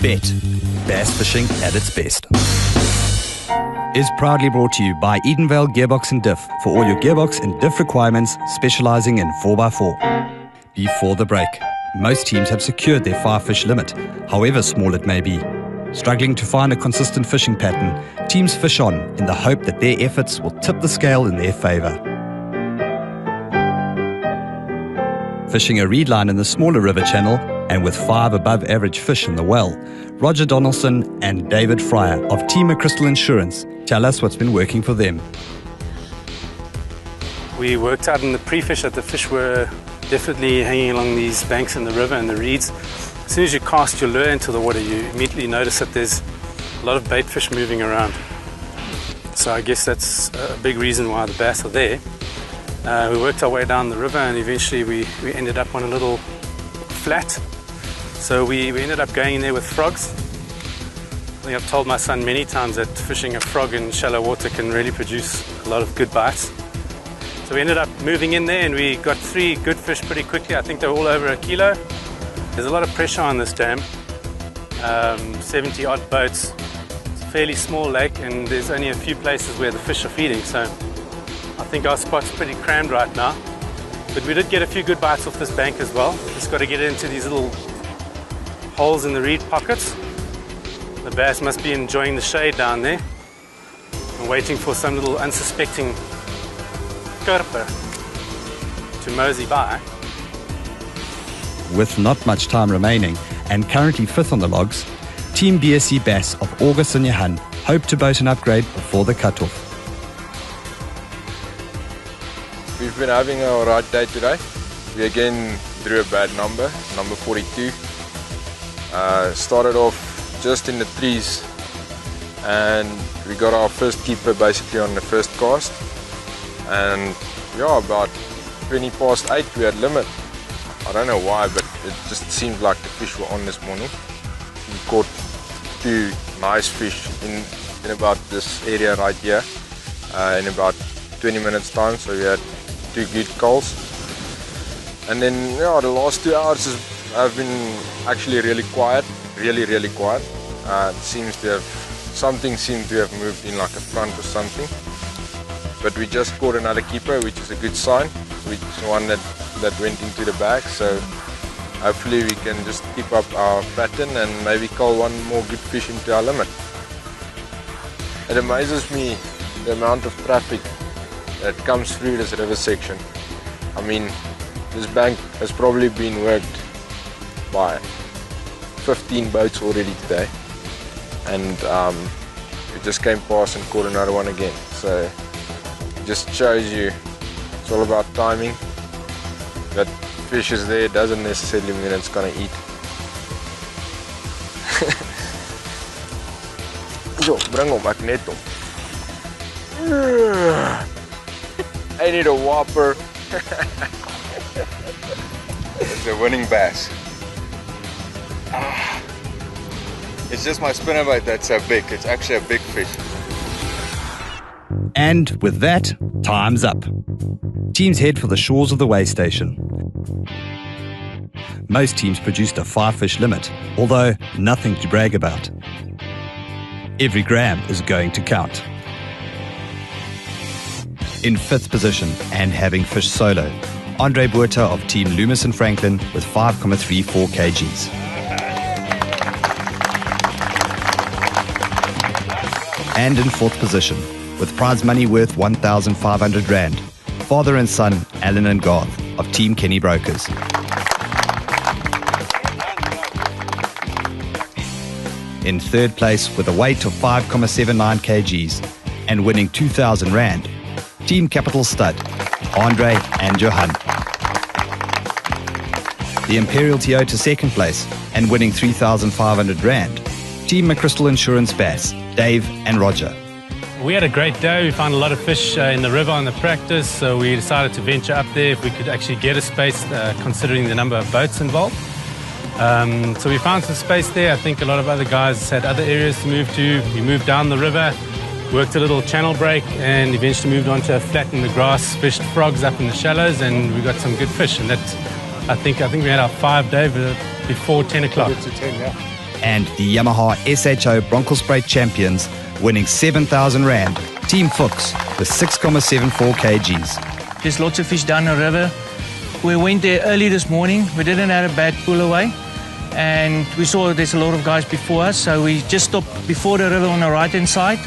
BETT, bass fishing at its best. Is proudly brought to you by Edenvale Gearbox and Diff for all your gearbox and diff requirements, specialising in 4x4. Before the break, most teams have secured their 5-fish limit, however small it may be. Struggling to find a consistent fishing pattern, teams fish on in the hope that their efforts will tip the scale in their favour. Fishing a reed line in the smaller river channel and with 5 above average fish in the well, Roger Donaldson and David Fryer of Team Crystal Insurance tell us what's been working for them. We worked out in the pre-fish that the fish were definitely hanging along these banks in the river and the reeds. As soon as you cast your lure into the water, you immediately notice that there's a lot of bait fish moving around. So I guess that's a big reason why the bass are there. We worked our way down the river and eventually we ended up on a little flat. So we ended up going in there with frogs. I think I've told my son many times that fishing a frog in shallow water can really produce a lot of good bites. So we ended up moving in there and we got 3 good fish pretty quickly. I think they were all over 1 kilo. There's a lot of pressure on this dam. 70 odd boats. It's a fairly small lake and there's only a few places where the fish are feeding. So I think our spot's pretty crammed right now. But we did get a few good bites off this bank as well. Just got to get into these little holes in the reed pockets. The bass must be enjoying the shade down there and waiting for some little unsuspecting karper to mosey by. With not much time remaining and currently 5th on the logs, Team BSC Bass of August and Johan hope to boat an upgrade before the cut-off. We've been having a right day today. We again drew a bad number 42. Started off just in the trees and we got our first keeper basically on the first cast. And yeah, about 20 past 8 we had limit. I don't know why, but it just seemed like the fish were on this morning. We caught 2 nice fish in about this area right here in about 20 minutes time, so we had 2 good calls. And then yeah, the last 2 hours have been actually really quiet, really quiet. Something seemed to have moved in, like a front or something. But we just caught another keeper, which is a good sign, which is one that went into the bag. So hopefully we can just keep up our pattern and maybe call 1 more good fish into our limit. It amazes me the amount of traffic that comes through this river section. I mean, this bank has probably been worked by 15 boats already today, and we just came past and caught another one again. So it just shows you it's all about timing. That fish is there doesn't necessarily mean it's gonna eat. Yo, bring hom, ek net hom. I need a whopper. It's a winning bass. It's just my spinnerbait that's so big. It's actually a big fish. And with that, time's up. Teams head for the shores of the way station. Most teams produced a 5-fish limit, although nothing to brag about. Every gram is going to count. In 5th position and having fished solo, R.A.W of Team Loomis and Franklin with 5.34 kgs. And in 4th position, with prize money worth 1,500 Rand, father and son Alan and Garth of Team Kenny Brokers. In 3rd place with a weight of 5.79 kgs and winning 2,000 Rand, Team Capital Stud, Andre and Johan. The Imperial Toyota 2nd place and winning 3,500 Rand, Team Crystal Insurance Bass, Dave and Roger. We had a great day. We found a lot of fish in the river on the practice, so we decided to venture up there if we could actually get a space, considering the number of boats involved. So we found some space there. I think a lot of other guys had other areas to move to. We moved down the river, worked a little channel break, and eventually moved on to a flat in the grass, fished frogs up in the shallows, and we got some good fish. And that, I think we had our 5 day before 10 o'clock. To 10, yeah. And the Yamaha SHO bronkhorspruit champions, winning 7,000 Rand, Team Fuchs with 6,74 kgs. There's lots of fish down the river. We went there early this morning. We didn't have a bad pull away. And we saw there's a lot of guys before us, so we just stopped before the river on the right-hand side.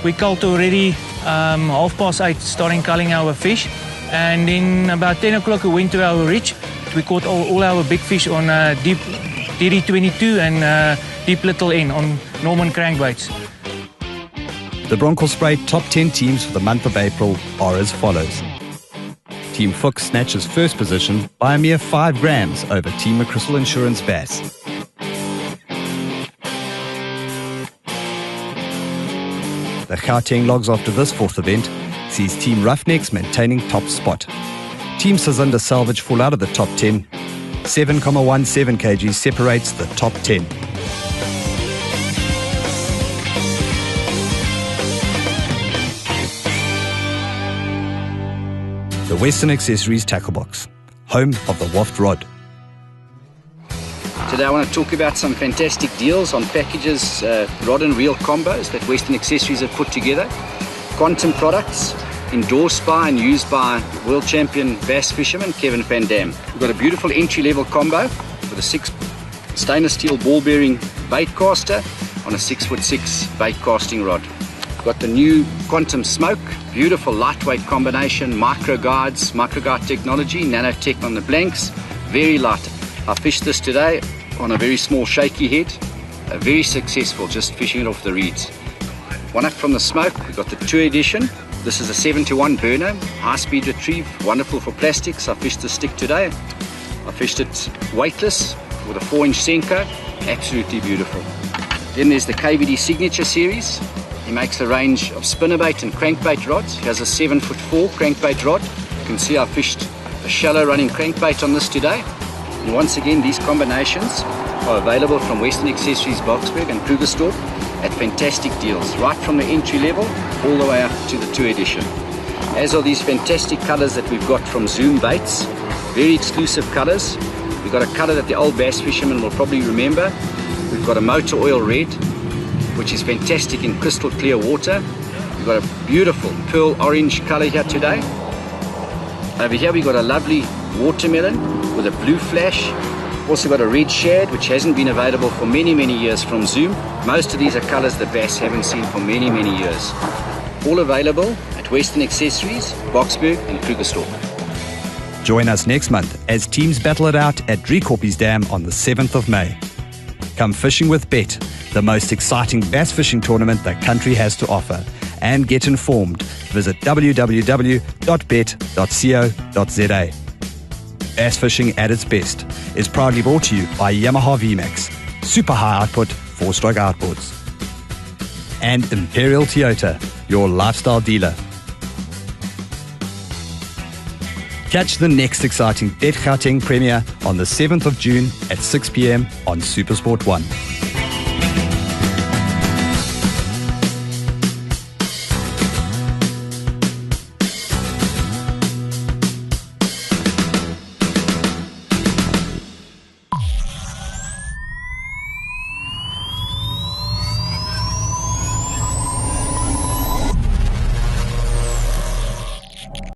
We culled already 8:30, starting culling our fish. And then about 10 o'clock we went to our ridge. We caught all our big fish on deep DD22 and deep little N on Norman crankbaits. The bronkhorspruit top 10 teams for the month of April are as follows. Team Fuchs snatches first position by a mere 5 grams over Team McChrystal Insurance Bass. The Gauteng logs after this fourth event sees Team Roughnecks maintaining top spot. Team Sazunda Salvage fall out of the top 10. 7,17 kg separates the top 10. The Western Accessories Tackle Box, home of the Waft Rod. Today I want to talk about some fantastic deals on packages, rod and reel combos that Western Accessories have put together. Quantum products, endorsed by and used by world champion bass fisherman Kevin Van Dam. We've got a beautiful entry-level combo with a 6 stainless steel ball-bearing bait caster on a 6'6" bait casting rod. We've got the new Quantum Smoke, beautiful lightweight combination, microguide technology, nanotech on the blanks, very light. I fished this today on a very small shaky head, very successful, just fishing it off the reeds. One up from the Smoke, we've got the 2 edition. This is a 7-to-1 burner, high-speed retrieve, wonderful for plastics. I fished the stick today. I fished it weightless with a 4-inch Senko, absolutely beautiful. Then there's the KVD Signature series. He makes a range of spinnerbait and crankbait rods. He has a 7'4" crankbait rod. You can see I fished a shallow running crankbait on this today. And once again, these combinations are available from Western Accessories Boksburg and Krugersdorp at fantastic deals, right from the entry level all the way up to the 2 edition. As are these fantastic colors that we've got from Zoom Baits, very exclusive colors. We've got a color that the old bass fishermen will probably remember. We've got a motor oil red, which is fantastic in crystal clear water. We've got a beautiful pearl orange color here today. Over here we've got a lovely watermelon with a blue flash. Also got a red shad, which hasn't been available for many years from Zoom. Most of these are colors the bass haven't seen for many years. All available at Western Accessories, Boksburg and Krugersdorp. Join us next month as teams battle it out at Driekopies Dam on the 7th of May. Come fishing with BETT, the most exciting bass fishing tournament the country has to offer. And get informed. Visit www.bet.co.za. Bass fishing at its best is proudly brought to you by Yamaha VMAX, super high output 4-stroke outboards. And Imperial Toyota, your lifestyle dealer. Catch the next exciting BETT Gauteng premiere on the 7th of June at 6 p.m. on SuperSport 1.